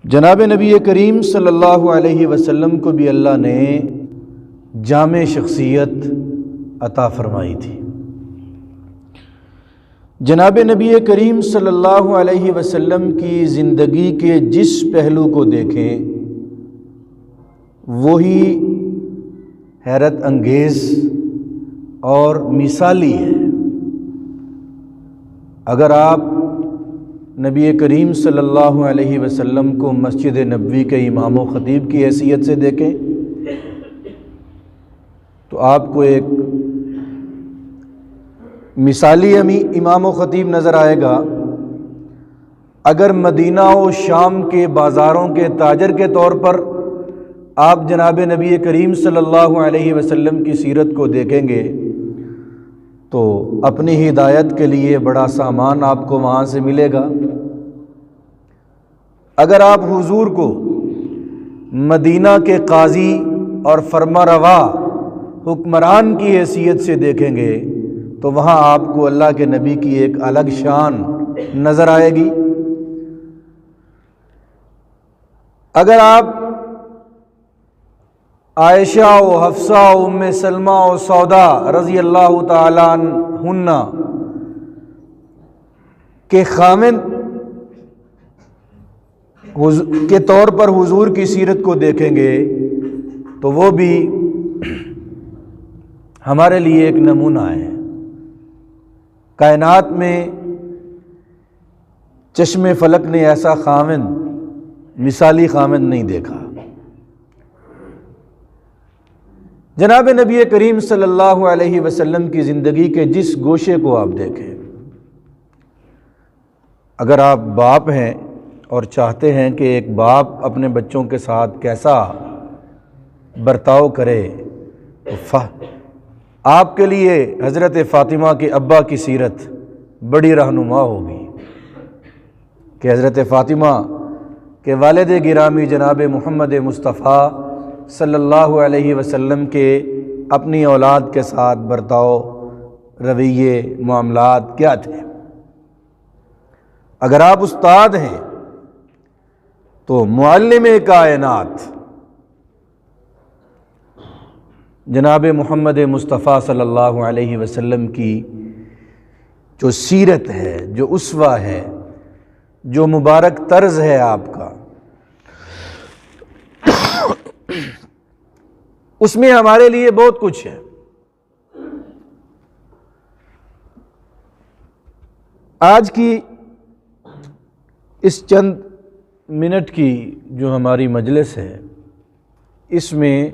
جناب نبی کریم صلی اللہ علیہ وسلم کو بھی اللہ نے جامع شخصیت عطا فرمائی تھی۔ جناب نبی کریم صلی اللہ علیہ وسلم کی زندگی کے جس پہلو کو دیکھیں وہی حیرت انگیز اور مثالی ہے۔ اگر آپ نبی کریم صلی اللہ علیہ وسلم کو مسجد نبوی کے امام و خطیب کی حیثیت سے دیکھیں تو آپ کو ایک مثالی امام و خطیب نظر آئے گا۔ اگر مدینہ و شام کے بازاروں کے تاجر کے طور پر آپ جناب نبی کریم صلی اللہ علیہ وسلم کی سیرت کو دیکھیں گے تو اپنی ہدایت کے لیے بڑا سامان آپ کو وہاں سے ملے گا۔ اگر آپ حضور کو مدینہ کے قاضی اور فرما روا حکمران کی حیثیت سے دیکھیں گے تو وہاں آپ کو اللہ کے نبی کی ایک الگ شان نظر آئے گی۔ اگر آپ عائشہ و حفصہ و ام سلمہ و سودا رضی اللہ تعالیٰ عنہن کے خامند کے طور پر حضور کی سیرت کو دیکھیں گے تو وہ بھی ہمارے لیے ایک نمونہ ہے۔ کائنات میں چشم فلک نے ایسا خامند مثالی خامند نہیں دیکھا۔ جناب نبی کریم صلی اللہ علیہ وسلم کی زندگی کے جس گوشے کو آپ دیکھیں، اگر آپ باپ ہیں اور چاہتے ہیں کہ ایک باپ اپنے بچوں کے ساتھ کیسا برتاؤ کرے تو آپ کے لیے حضرت فاطمہ کے ابا کی سیرت بڑی رہنما ہوگی کہ حضرت فاطمہ کے والد گرامی جناب محمد مصطفیٰ صلی اللہ علیہ وسلم کے اپنی اولاد کے ساتھ برتاؤ رویے معاملات کیا تھے۔ اگر آپ استاد ہیں تو معلم کائنات جناب محمد مصطفیٰ صلی اللہ علیہ وسلم کی جو سیرت ہے، جو اسوہ ہے، جو مبارک طرز ہے آپ کا، اس میں ہمارے لیے بہت کچھ ہے۔ آج کی اس چند منٹ کی جو ہماری مجلس ہے، اس میں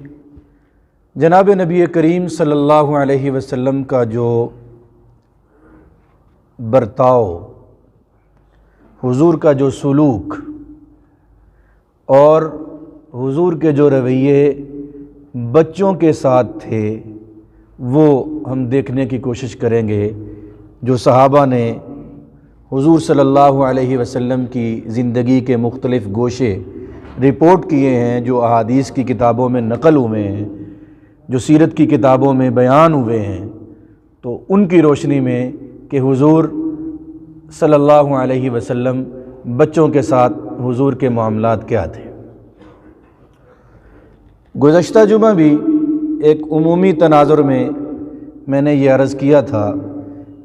جناب نبی کریم صلی اللہ علیہ وسلم کا جو برتاؤ، حضور کا جو سلوک اور حضور کے جو رویے بچوں کے ساتھ تھے وہ ہم دیکھنے کی کوشش کریں گے۔ جو صحابہ نے حضور صلی اللہ علیہ وسلم کی زندگی کے مختلف گوشے رپورٹ کیے ہیں، جو احادیث کی کتابوں میں نقل ہوئے ہیں، جو سیرت کی کتابوں میں بیان ہوئے ہیں، تو ان کی روشنی میں کہ حضور صلی اللہ علیہ وسلم بچوں کے ساتھ حضور کے معاملات کیا تھے۔ گزشتہ جمعہ بھی ایک عمومی تناظر میں نے یہ عرض کیا تھا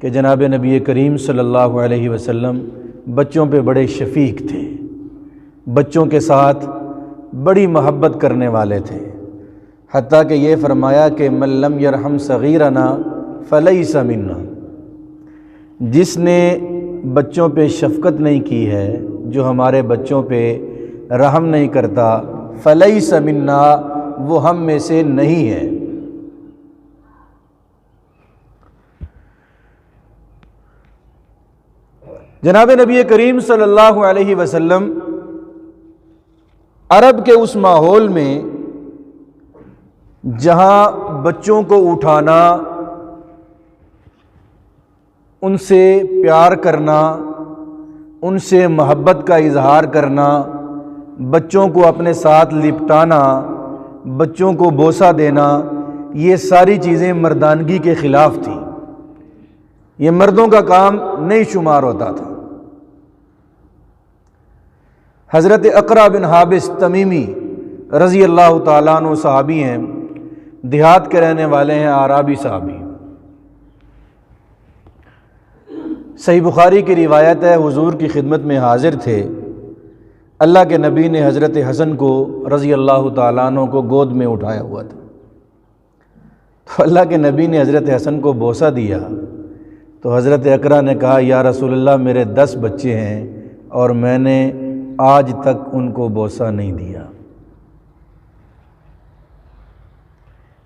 کہ جناب نبی کریم صلی اللہ علیہ وسلم بچوں پہ بڑے شفیق تھے، بچوں کے ساتھ بڑی محبت کرنے والے تھے، حتیٰ کہ یہ فرمایا کہ من لم یرحم صغیرنا فلیس منا، جس نے بچوں پہ شفقت نہیں کی ہے، جو ہمارے بچوں پہ رحم نہیں کرتا، فلیس منا، وہ ہم میں سے نہیں ہے۔ جناب نبی کریم صلی اللہ علیہ وسلم عرب کے اس ماحول میں جہاں بچوں کو اٹھانا، ان سے پیار کرنا، ان سے محبت کا اظہار کرنا، بچوں کو اپنے ساتھ لپٹانا، بچوں کو بوسہ دینا، یہ ساری چیزیں مردانگی کے خلاف تھیں، یہ مردوں کا کام نہیں شمار ہوتا تھا۔ حضرت اقرع بن حابس تمیمی رضی اللہ تعالیٰ عنہ صحابی ہیں، دیہات کے رہنے والے ہیں، اعرابی صحابی۔ صحیح بخاری کی روایت ہے، حضور کی خدمت میں حاضر تھے، اللہ کے نبی نے حضرت حسن کو رضی اللہ تعالیٰ عنہ کو گود میں اٹھایا ہوا تھا، تو اللہ کے نبی نے حضرت حسن کو بوسہ دیا، تو حضرت اقرع نے کہا یا رسول اللہ میرے 10 بچے ہیں اور میں نے آج تک ان کو بوسہ نہیں دیا،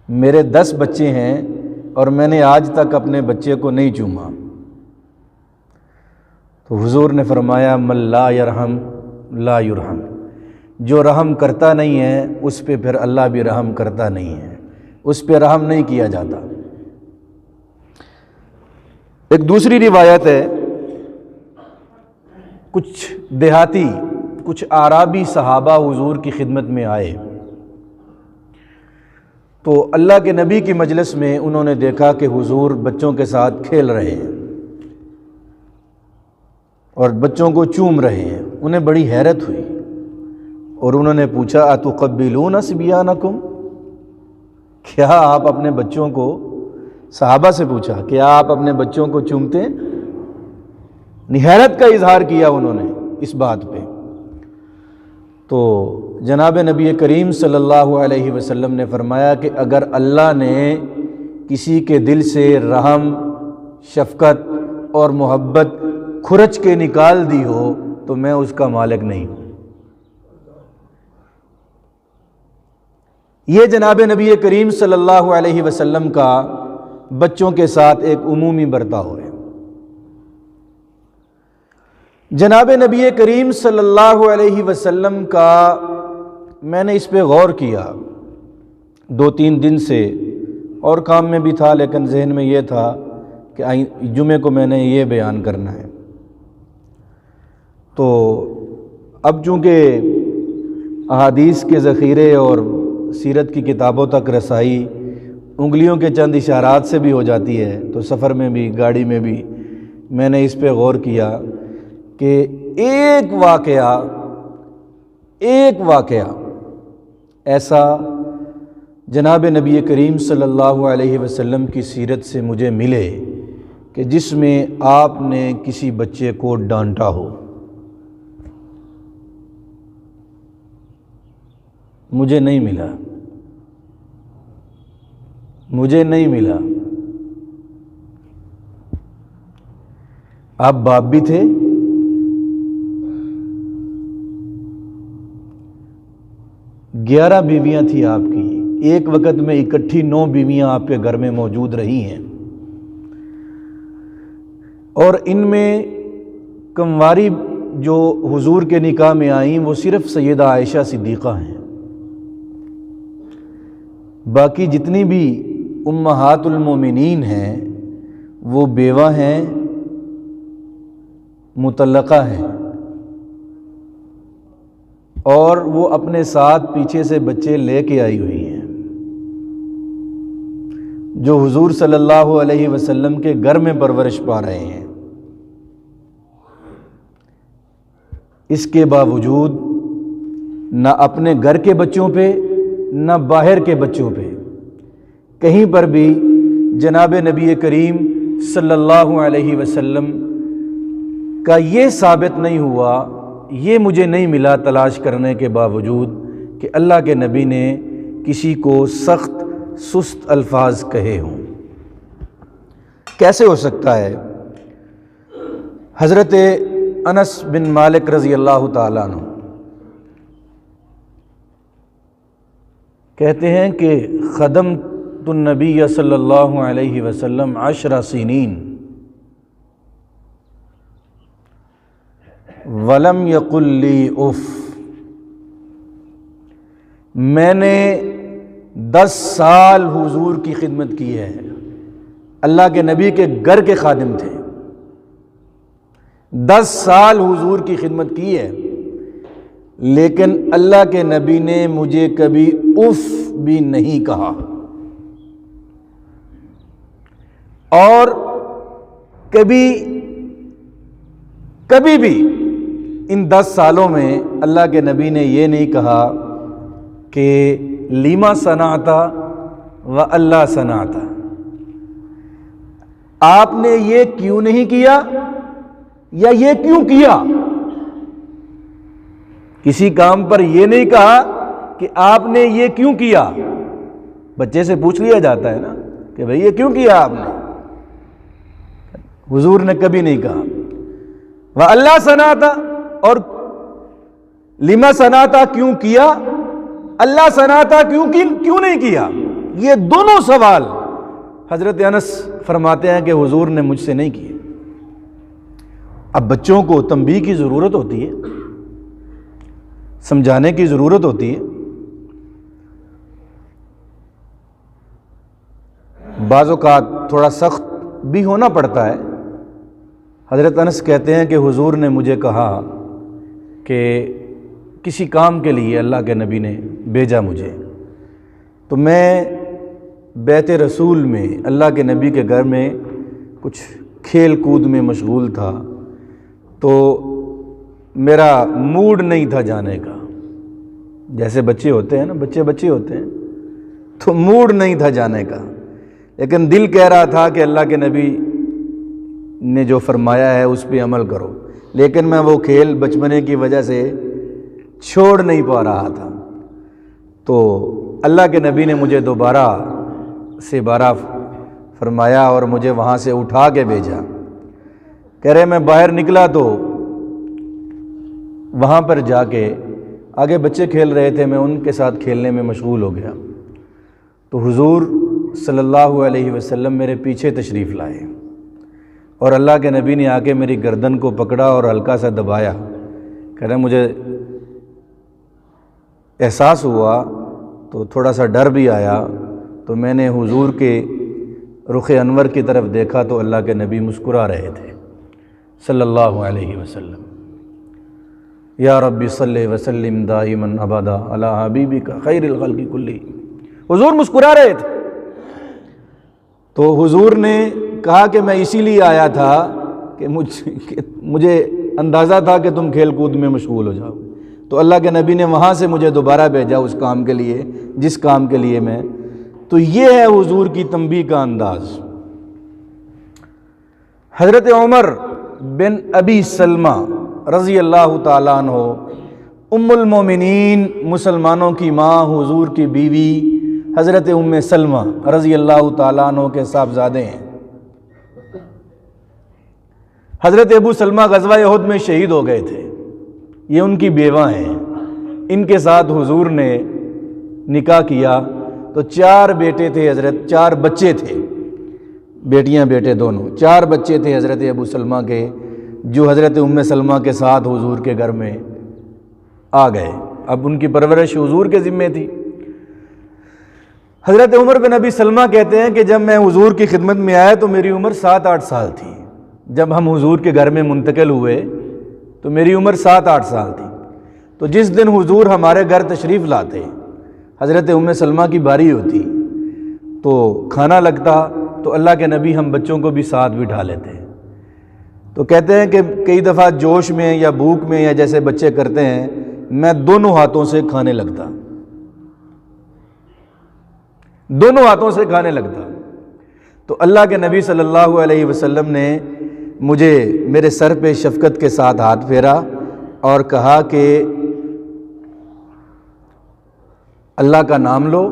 میرے 10 بچے ہیں اور میں نے آج تک اپنے بچے کو نہیں چوما۔ تو حضور نے فرمایا من لا یرحم لا یرحم، جو رحم کرتا نہیں ہے اس پہ پھر اللہ بھی رحم کرتا نہیں ہے، اس پہ رحم نہیں کیا جاتا۔ ایک دوسری روایت ہے، کچھ دیہاتی، کچھ اعرابی صحابہ حضور کی خدمت میں آئے، تو اللہ کے نبی کی مجلس میں انہوں نے دیکھا کہ حضور بچوں کے ساتھ کھیل رہے ہیں اور بچوں کو چوم رہے ہیں، انہیں بڑی حیرت ہوئی اور انہوں نے پوچھا اتقبلون صبیانکم، کیا آپ اپنے بچوں کو، صحابہ سے پوچھا کیا آپ اپنے بچوں کو چومتے ہیں؟ حیرت کا اظہار کیا انہوں نے اس بات پہ۔ تو جناب نبی کریم صلی اللہ علیہ وسلم نے فرمایا کہ اگر اللہ نے کسی کے دل سے رحم، شفقت اور محبت کھرچ کے نکال دی ہو تو میں اس کا مالک نہیں ہوں۔ یہ جناب نبی کریم صلی اللہ علیہ وسلم کا بچوں کے ساتھ ایک عمومی برتاؤ ہے۔ جناب نبی کریم صلی اللہ علیہ وسلم کا میں نے اس پہ غور کیا 2-3 دن سے، اور کام میں بھی تھا لیکن ذہن میں یہ تھا کہ جمعے کو میں نے یہ بیان کرنا ہے۔ تو اب چونکہ احادیث کے ذخیرے اور سیرت کی کتابوں تک رسائی انگلیوں کے چند اشارات سے بھی ہو جاتی ہے، تو سفر میں بھی، گاڑی میں بھی میں نے اس پہ غور کیا کہ ایک واقعہ ایسا جناب نبی کریم صلی اللہ علیہ وسلم کی سیرت سے مجھے ملے کہ جس میں آپ نے کسی بچے کو ڈانٹا ہو، مجھے نہیں ملا۔ آپ باپ بھی تھے، 11 بیویاں تھیں آپ کی، ایک وقت میں اکٹھی 9 بیویاں آپ کے گھر میں موجود رہی ہیں، اور ان میں کمواری جو حضور کے نکاح میں آئیں وہ صرف سیدہ عائشہ صدیقہ ہیں، باقی جتنی بھی امہات المومنین ہیں وہ بیوہ ہیں، مطلقہ ہیں، اور وہ اپنے ساتھ پیچھے سے بچے لے کے آئی ہوئی ہیں جو حضور صلی اللہ علیہ وسلم کے گھر میں پرورش پا رہے ہیں۔ اس کے باوجود نہ اپنے گھر کے بچوں پہ نہ باہر کے بچوں پہ کہیں پر بھی جناب نبی کریم صلی اللہ علیہ وسلم کا یہ ثابت نہیں ہوا، یہ مجھے نہیں ملا تلاش کرنے کے باوجود کہ اللہ کے نبی نے کسی کو سخت سست الفاظ کہے ہوں۔ کیسے ہو سکتا ہے؟ حضرت انس بن مالک رضی اللہ تعالیٰ عنہ کہتے ہیں کہ خدمت النبی صلی اللہ علیہ وسلم 10 سنین ولم یقل لی اف، میں نے 10 سال حضور کی خدمت کی ہے، اللہ کے نبی کے گھر کے خادم تھے، 10 سال حضور کی خدمت کی ہے، لیکن اللہ کے نبی نے مجھے کبھی اف بھی نہیں کہا، اور کبھی بھی ان 10 سالوں میں اللہ کے نبی نے یہ نہیں کہا کہ لیما صنعتا و اللہ صنعتا، آپ نے یہ کیوں نہیں کیا یا یہ کیوں کیا. کسی کام پر یہ نہیں کہا کہ آپ نے یہ کیوں کیا. بچے سے پوچھ لیا جاتا ہے نا کہ بھئی یہ کیوں کیا آپ نے. حضور نے کبھی نہیں کہا. وَأَلَّا صَنَعْتَ، اور لِمَا صَنَعْتَ کیوں کیا، اللہ صنعتا کیوں نہیں کیا. یہ دونوں سوال حضرت انس فرماتے ہیں کہ حضور نے مجھ سے نہیں کیے. اب بچوں کو تنبیہ کی ضرورت ہوتی ہے، سمجھانے کی ضرورت ہوتی ہے. بعض اوقات تھوڑا سخت بھی ہونا پڑتا ہے. حضرت انس کہتے ہیں کہ حضور نے مجھے کہا کہ کسی کام کے لیے اللہ کے نبی نے بھیجا مجھے، تو میں بیت رسول میں اللہ کے نبی کے گھر میں کچھ کھیل کود میں مشغول تھا، تو میرا موڈ نہیں تھا جانے کا. جیسے بچے ہوتے ہیں نا، بچے ہوتے ہیں تو موڈ نہیں تھا جانے کا، لیکن دل کہہ رہا تھا کہ اللہ کے نبی نے جو فرمایا ہے اس پہ عمل کرو. لیکن میں وہ کھیل بچپنے کی وجہ سے چھوڑ نہیں پا رہا تھا. تو اللہ کے نبی نے مجھے دوبارہ سے بارہ فرمایا اور مجھے وہاں سے اٹھا کے بھیجا. کہہ رہے میں باہر نکلا تو وہاں پر جا کے آگے بچے کھیل رہے تھے، میں ان کے ساتھ کھیلنے میں مشغول ہو گیا. تو حضور صلی اللہ علیہ وسلم میرے پیچھے تشریف لائے اور اللہ کے نبی نے آ کے میری گردن کو پکڑا اور ہلکا سا دبایا. کہہ رہے مجھے احساس ہوا تو تھوڑا سا ڈر بھی آیا. تو میں نے حضور کے رخ انور کی طرف دیکھا تو اللہ کے نبی مسکرا رہے تھے صلی اللہ علیہ وسلم. یا ربی صلی وسلم دائما ابدا علی حبیبک خیر الخلق کلہم. حضور مسکرا رہے تھے. تو حضور نے کہا کہ میں اسی لیے آیا تھا کہ مجھے اندازہ تھا کہ تم کھیل کود میں مشغول ہو جاؤ. تو اللہ کے نبی نے وہاں سے مجھے دوبارہ بھیجا اس کام کے لیے جس کام کے لیے میں. تو یہ ہے حضور کی تنبیہ کا انداز. حضرت عمر بن ابی سلمہ رضی اللہ تعالیٰ عنہ ام المومنین، مسلمانوں کی ماں، حضور کی بیوی حضرت ام سلمہ رضی اللہ تعالیٰ عنہ کے صاحبزادے ہیں. حضرت ابو سلمہ غزوہ احد میں شہید ہو گئے تھے. یہ ان کی بیوہ ہیں. ان کے ساتھ حضور نے نکاح کیا تو 4 بیٹے تھے حضرت، 4 بچے تھے، بیٹیاں بیٹے دونوں. 4 بچے تھے حضرت ابو سلمہ کے، جو حضرت ام سلمہ کے ساتھ حضور کے گھر میں آ گئے. اب ان کی پرورش حضور کے ذمے تھی. حضرت عمر بن ابی سلمہ کہتے ہیں کہ جب میں حضور کی خدمت میں آیا تو میری عمر 7-8 سال تھی. جب ہم حضور کے گھر میں منتقل ہوئے تو میری عمر 7-8 سال تھی. تو جس دن حضور ہمارے گھر تشریف لاتے، حضرت ام سلمہ کی باری ہوتی تو کھانا لگتا تو اللہ کے نبی ہم بچوں کو بھی ساتھ بٹھا لیتے. تو کہتے ہیں کہ کئی دفعہ جوش میں یا بھوک میں یا جیسے بچے کرتے ہیں، میں دونوں ہاتھوں سے کھانے لگتا، دونوں ہاتھوں سے کھانے لگتا. تو اللہ کے نبی صلی اللہ علیہ وسلم نے مجھے میرے سر پہ شفقت کے ساتھ ہاتھ پھیرا اور کہا کہ اللہ کا نام لو،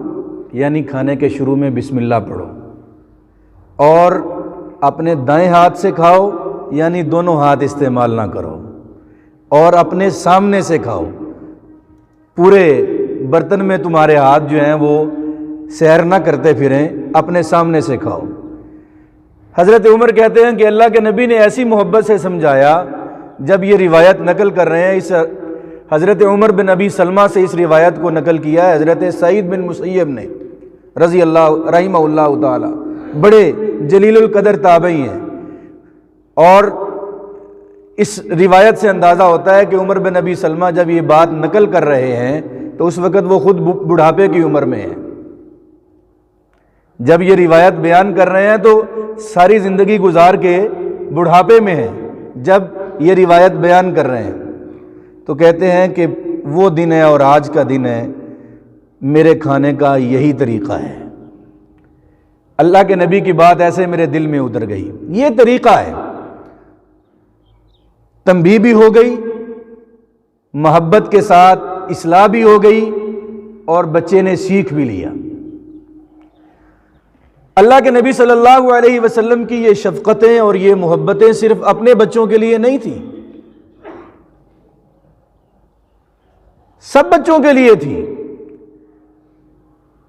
یعنی کھانے کے شروع میں بسم اللہ پڑھو، اور اپنے دائیں ہاتھ سے کھاؤ، یعنی دونوں ہاتھ استعمال نہ کرو، اور اپنے سامنے سے کھاؤ. پورے برتن میں تمہارے ہاتھ جو ہیں وہ سیر نہ کرتے پھریں، اپنے سامنے سے کھاؤ. حضرت عمر کہتے ہیں کہ اللہ کے نبی نے ایسی محبت سے سمجھایا. جب یہ روایت نقل کر رہے ہیں، اس حضرت عمر بن ابی سلمہ سے اس روایت کو نقل کیا ہے حضرت سعید بن مسیب نے رضی اللہ رحمہ اللہ تعالی، بڑے جلیل القدر تابعی ہیں. اور اس روایت سے اندازہ ہوتا ہے کہ عمر بن ابی سلمہ جب یہ بات نقل کر رہے ہیں تو اس وقت وہ خود بڑھاپے کی عمر میں ہیں. جب یہ روایت بیان کر رہے ہیں تو ساری زندگی گزار کے بڑھاپے میں ہیں جب یہ روایت بیان کر رہے ہیں. تو کہتے ہیں کہ وہ دن ہے اور آج کا دن ہے، میرے کھانے کا یہی طریقہ ہے۔ اللہ کے نبی کی بات ایسے میرے دل میں اتر گئی، یہ طریقہ ہے۔ تنبیہ بھی ہو گئی، محبت کے ساتھ اصلاح بھی ہو گئی، اور بچے نے سیکھ بھی لیا۔ اللہ کے نبی صلی اللہ علیہ وسلم کی یہ شفقتیں اور یہ محبتیں صرف اپنے بچوں کے لیے نہیں تھیں، سب بچوں کے لیے تھی۔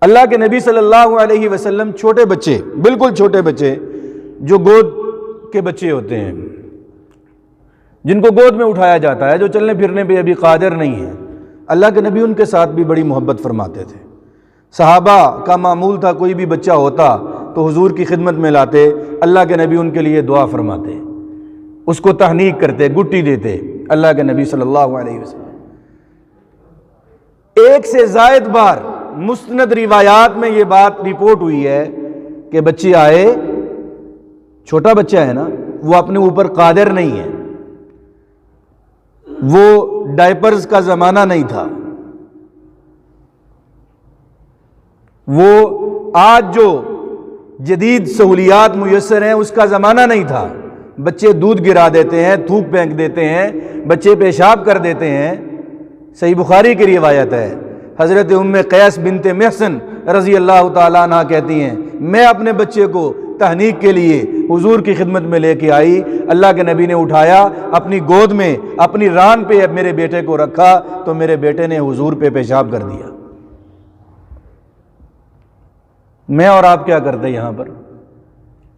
اللہ کے نبی صلی اللہ علیہ وسلم چھوٹے بچے، بالکل چھوٹے بچے جو گود کے بچے ہوتے ہیں، جن کو گود میں اٹھایا جاتا ہے، جو چلنے پھرنے پہ ابھی قادر نہیں ہے، اللہ کے نبی ان کے ساتھ بھی بڑی محبت فرماتے تھے۔ صحابہ کا معمول تھا کوئی بھی بچہ ہوتا تو حضور کی خدمت میں لاتے، اللہ کے نبی ان کے لیے دعا فرماتے، اس کو تہنیک کرتے، گٹی دیتے اللہ کے نبی صلی اللہ علیہ وسلم۔ ایک سے زائد بار مستند روایات میں یہ بات رپورٹ ہوئی ہے کہ بچے آئے، چھوٹا بچہ ہے نا، وہ اپنے اوپر قادر نہیں ہے، وہ ڈائپرز کا زمانہ نہیں تھا، وہ آج جو جدید سہولیات میسر ہیں اس کا زمانہ نہیں تھا۔ بچے دودھ گرا دیتے ہیں، تھوک پھینک دیتے ہیں، بچے پیشاب کر دیتے ہیں۔ صحیح بخاری کی روایت ہے، حضرت ام قیس بنت محسن رضی اللہ تعالیٰ عنہ کہتی ہیں، میں اپنے بچے کو تہنیک کے لیے حضور کی خدمت میں لے کے آئی، اللہ کے نبی نے اٹھایا، اپنی گود میں اپنی ران پہ میرے بیٹے کو رکھا تو میرے بیٹے نے حضور پہ پیشاب کر دیا۔ میں اور آپ کیا کرتے یہاں پر؟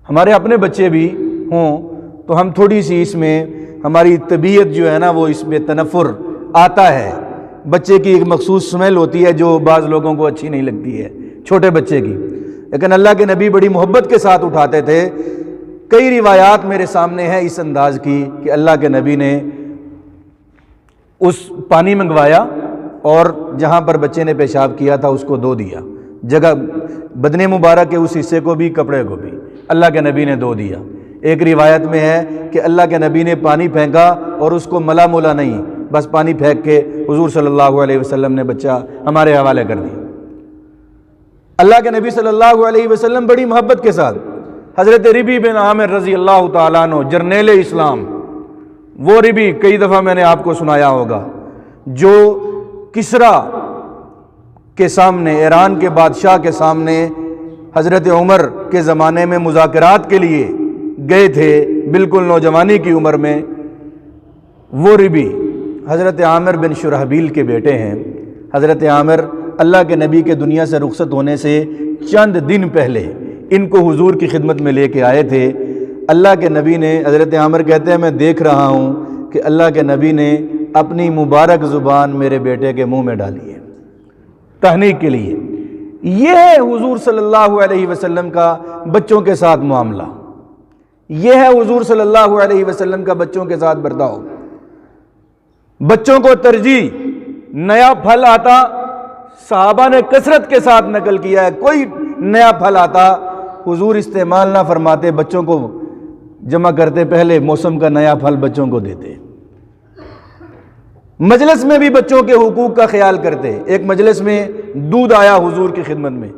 ہمارے اپنے بچے بھی ہوں تو ہم تھوڑی سی اس میں ہماری طبیعت جو ہے نا وہ اس میں تنفر آتا ہے۔ بچے کی ایک مخصوص سمیل ہوتی ہے جو بعض لوگوں کو اچھی نہیں لگتی ہے، چھوٹے بچے کی، لیکن اللہ کے نبی بڑی محبت کے ساتھ اٹھاتے تھے۔ کئی روایات میرے سامنے ہیں اس انداز کی کہ اللہ کے نبی نے اس پانی منگوایا اور جہاں پر بچے نے پیشاب کیا تھا اس کو دھو دیا، جگہ بدن مبارک کے اس حصے کو بھی، کپڑے کو بھی اللہ کے نبی نے دھو دیا۔ ایک روایت میں ہے کہ اللہ کے نبی نے پانی پھینکا اور اس کو ملا ملا نہیں، بس پانی پھینک کے حضور صلی اللہ علیہ وسلم نے بچہ ہمارے حوالے کر دیا۔ اللہ کے نبی صلی اللہ علیہ وسلم بڑی محبت کے ساتھ حضرت ربی بن عامر رضی اللہ تعالیٰ عنہ، جرنیل اسلام، وہ ربی کئی دفعہ میں نے آپ کو سنایا ہوگا، جو کسریٰ کے سامنے، ایران کے بادشاہ کے سامنے حضرت عمر کے زمانے میں مذاکرات کے لیے گئے تھے، بالکل نوجوانی کی عمر میں۔ وہ ربی حضرت عامر بن شرحبیل کے بیٹے ہیں۔ حضرت عامر اللہ کے نبی کے دنیا سے رخصت ہونے سے چند دن پہلے ان کو حضور کی خدمت میں لے کے آئے تھے۔ اللہ کے نبی نے، حضرت عامر کہتے ہیں، میں دیکھ رہا ہوں کہ اللہ کے نبی نے اپنی مبارک زبان میرے بیٹے کے منہ میں ڈالی ہے تہنیک کے لیے۔ یہ ہے حضور صلی اللہ علیہ وسلم کا بچوں کے ساتھ معاملہ، یہ ہے حضور صلی اللہ علیہ وسلم کا بچوں کے ساتھ برتاؤ۔ بچوں کو ترجیح، نیا پھل آتا صحابہ نے کثرت کے ساتھ نقل کیا ہے، کوئی نیا پھل آتا حضور استعمال نہ فرماتے، بچوں کو جمع کرتے، پہلے موسم کا نیا پھل بچوں کو دیتے۔ مجلس میں بھی بچوں کے حقوق کا خیال کرتے۔ ایک مجلس میں دودھ آیا حضور کی خدمت میں،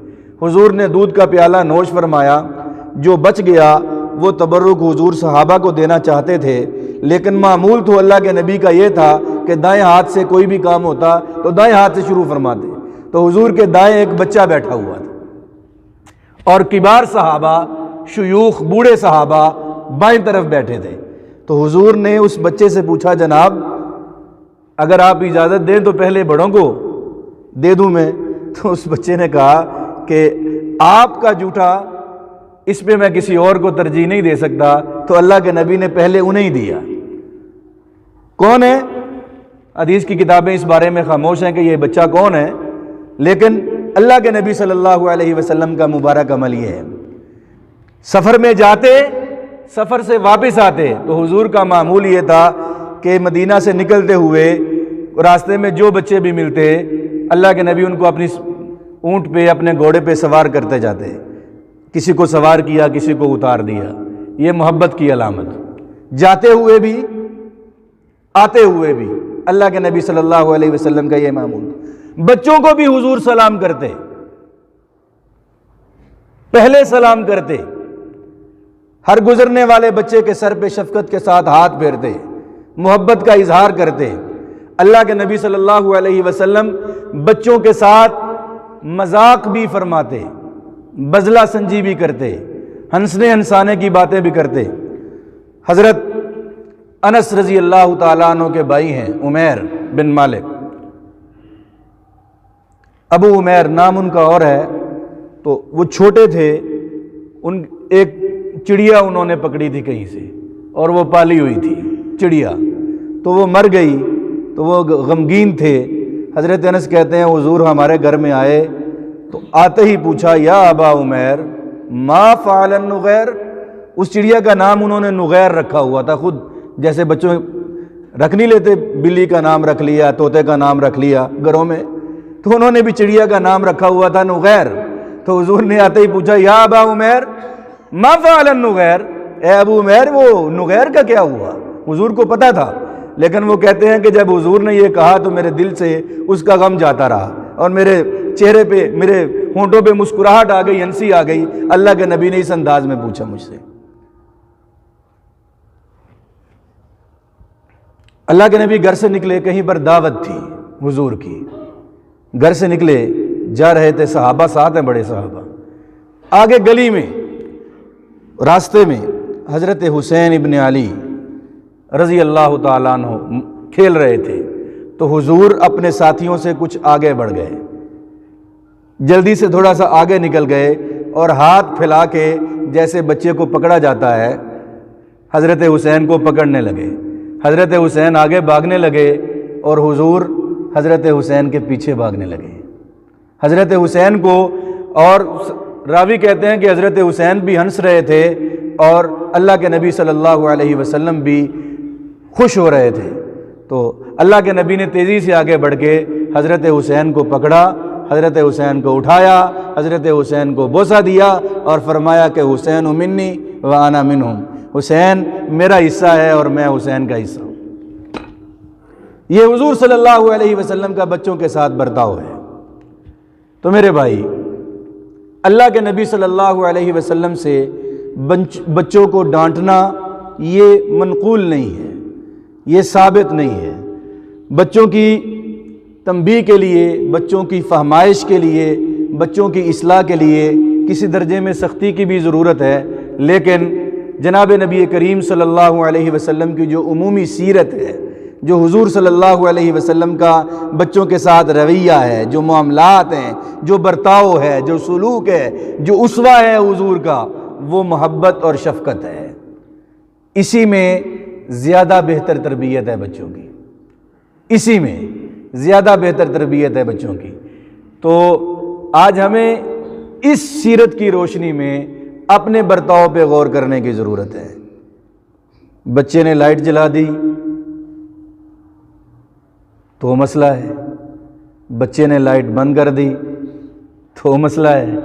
حضور نے دودھ کا پیالہ نوش فرمایا، جو بچ گیا وہ تبرک حضور صحابہ کو دینا چاہتے تھے، لیکن معمول تو اللہ کے نبی کا یہ تھا کہ دائیں ہاتھ سے کوئی بھی کام ہوتا تو دائیں ہاتھ سے شروع فرماتے، تو حضور کے دائیں ایک بچہ بیٹھا ہوا تھا اور کبار صحابہ، شیوخ، بوڑھے صحابہ بائیں طرف بیٹھے تھے۔ تو حضور نے اس بچے سے پوچھا، جناب اگر آپ اجازت دیں تو پہلے بڑوں کو دے دوں میں؟ تو اس بچے نے کہا کہ آپ کا جھوٹا، اس پہ میں کسی اور کو ترجیح نہیں دے سکتا، تو اللہ کے نبی نے پہلے انہیں ہی دیا۔ کون ہے؟ حدیث کی کتابیں اس بارے میں خاموش ہیں کہ یہ بچہ کون ہے، لیکن اللہ کے نبی صلی اللہ علیہ وسلم کا مبارک عمل یہ ہے، سفر میں جاتے، سفر سے واپس آتے تو حضور کا معمول یہ تھا کہ مدینہ سے نکلتے ہوئے راستے میں جو بچے بھی ملتے، اللہ کے نبی ان کو اپنی اونٹ پہ، اپنے گھوڑے پہ سوار کرتے جاتے، کسی کو سوار کیا، کسی کو اتار دیا۔ یہ محبت کی علامت، جاتے ہوئے بھی آتے ہوئے بھی اللہ کے نبی صلی اللہ علیہ وسلم کا یہ معمول تھا۔ بچوں کو بھی حضور سلام کرتے، پہلے سلام کرتے، ہر گزرنے والے بچے کے سر پہ شفقت کے ساتھ ہاتھ پھیرتے، محبت کا اظہار کرتے۔ اللہ کے نبی صلی اللہ علیہ وسلم بچوں کے ساتھ مذاق بھی فرماتے، بزلہ سنجی بھی کرتے، ہنسنے ہنسانے کی باتیں بھی کرتے۔ حضرت انس رضی اللہ تعالیٰ عنہ کے بھائی ہیں عمیر بن مالک، ابو عمیر نام ان کا اور ہے، تو وہ چھوٹے تھے، ان ایک چڑیا انہوں نے پکڑی تھی کہیں سے اور وہ پالی ہوئی تھی چڑیا، تو وہ مر گئی، تو وہ غمگین تھے۔ حضرت انس کہتے ہیں حضور ہمارے گھر میں آئے تو آتے ہی پوچھا یا ابا عمیر ما فعل النغیر، اس چڑیا کا نام انہوں نے نغیر رکھا ہوا تھا، خود جیسے بچوں رکھ نہیں لیتے، بلی کا نام رکھ لیا، طوطے کا نام رکھ لیا گھروں میں، تو انہوں نے بھی چڑیا کا نام رکھا ہوا تھا نغیر۔ تو حضور نے آتے ہی پوچھا یا ابا عمیر ما فعل النغیر، اے ابو عمیر وہ نغیر کا کیا ہوا؟ حضور کو پتا تھا، لیکن وہ کہتے ہیں کہ جب حضور نے یہ کہا تو میرے دل سے اس کا غم جاتا رہا اور میرے چہرے پہ، میرے ہونٹوں پہ مسکراہٹ آ گئی، ہنسی آ گئی۔ اللہ کے نبی نے اس انداز میں پوچھا مجھ سے۔ اللہ کے نبی گھر سے نکلے، کہیں پر دعوت تھی حضور کی، گھر سے نکلے، جا رہے تھے، صحابہ ساتھ ہیں، بڑے صحابہ، آگے گلی میں راستے میں حضرت حسین ابن علی رضی اللہ تعالیٰ عنہ کھیل رہے تھے، تو حضور اپنے ساتھیوں سے کچھ آگے بڑھ گئے، جلدی سے تھوڑا سا آگے نکل گئے اور ہاتھ پھیلا کے جیسے بچے کو پکڑا جاتا ہے حضرت حسین کو پکڑنے لگے۔ حضرت حسین آگے بھاگنے لگے اور حضور حضرت حسین کے پیچھے بھاگنے لگے۔ حضرت حسین کو، اور راوی کہتے ہیں کہ حضرت حسین بھی ہنس رہے تھے اور اللہ کے نبی صلی اللہ علیہ وسلم بھی خوش ہو رہے تھے، تو اللہ کے نبی نے تیزی سے آگے بڑھ کے حضرت حسین کو پکڑا، حضرت حسین کو اٹھایا، حضرت حسین کو بوسہ دیا اور فرمایا کہ حسین منی وانا منہم، حسین میرا حصہ ہے اور میں حسین کا حصہ ہوں۔ یہ حضور صلی اللہ علیہ وسلم کا بچوں کے ساتھ برتاؤ ہے۔ تو میرے بھائی، اللہ کے نبی صلی اللہ علیہ وسلم سے بچوں کو ڈانٹنا یہ منقول نہیں ہے، یہ ثابت نہیں ہے۔ بچوں کی تنبیہ کے لیے، بچوں کی فہمائش کے لیے، بچوں کی اصلاح کے لیے کسی درجے میں سختی کی بھی ضرورت ہے، لیکن جناب نبی کریم صلی اللہ علیہ وسلم کی جو عمومی سیرت ہے، جو حضور صلی اللہ علیہ وسلم کا بچوں کے ساتھ رویہ ہے، جو معاملات ہیں، جو برتاؤ ہے، جو سلوک ہے، جو اسوہ ہے حضور کا، وہ محبت اور شفقت ہے۔ اسی میں زیادہ بہتر تربیت ہے بچوں کی، اسی میں زیادہ بہتر تربیت ہے بچوں کی۔ تو آج ہمیں اس سیرت کی روشنی میں اپنے برتاؤ پہ غور کرنے کی ضرورت ہے۔ بچے نے لائٹ جلا دی تو مسئلہ ہے، بچے نے لائٹ بند کر دی تو مسئلہ ہے،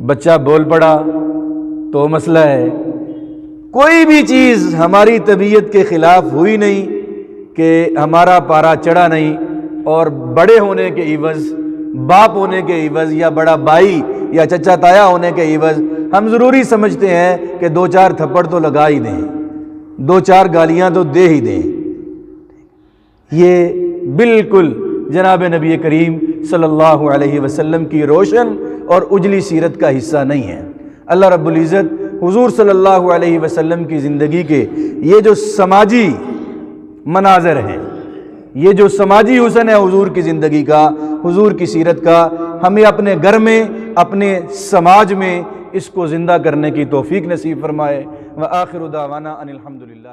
بچہ بول پڑا تو مسئلہ ہے۔ کوئی بھی چیز ہماری طبیعت کے خلاف ہوئی نہیں کہ ہمارا پارا چڑھا نہیں، اور بڑے ہونے کے عوض، باپ ہونے کے عوض، یا بڑا بھائی یا چچا تایا ہونے کے عوض ہم ضروری سمجھتے ہیں کہ دو چار تھپڑ تو لگا ہی دیں، دو چار گالیاں تو دے ہی دیں۔ یہ بالکل جناب نبی کریم صلی اللہ علیہ وسلم کی روشن اور اجلی سیرت کا حصہ نہیں ہے۔ اللہ رب العزت حضور صلی اللہ علیہ وسلم کی زندگی کے یہ جو سماجی مناظر ہیں، یہ جو سماجی حسن ہے حضور کی زندگی کا، حضور کی سیرت کا، ہمیں اپنے گھر میں، اپنے سماج میں اس کو زندہ کرنے کی توفیق نصیب فرمائے۔ وآخر دعوانا ان الحمدللہ۔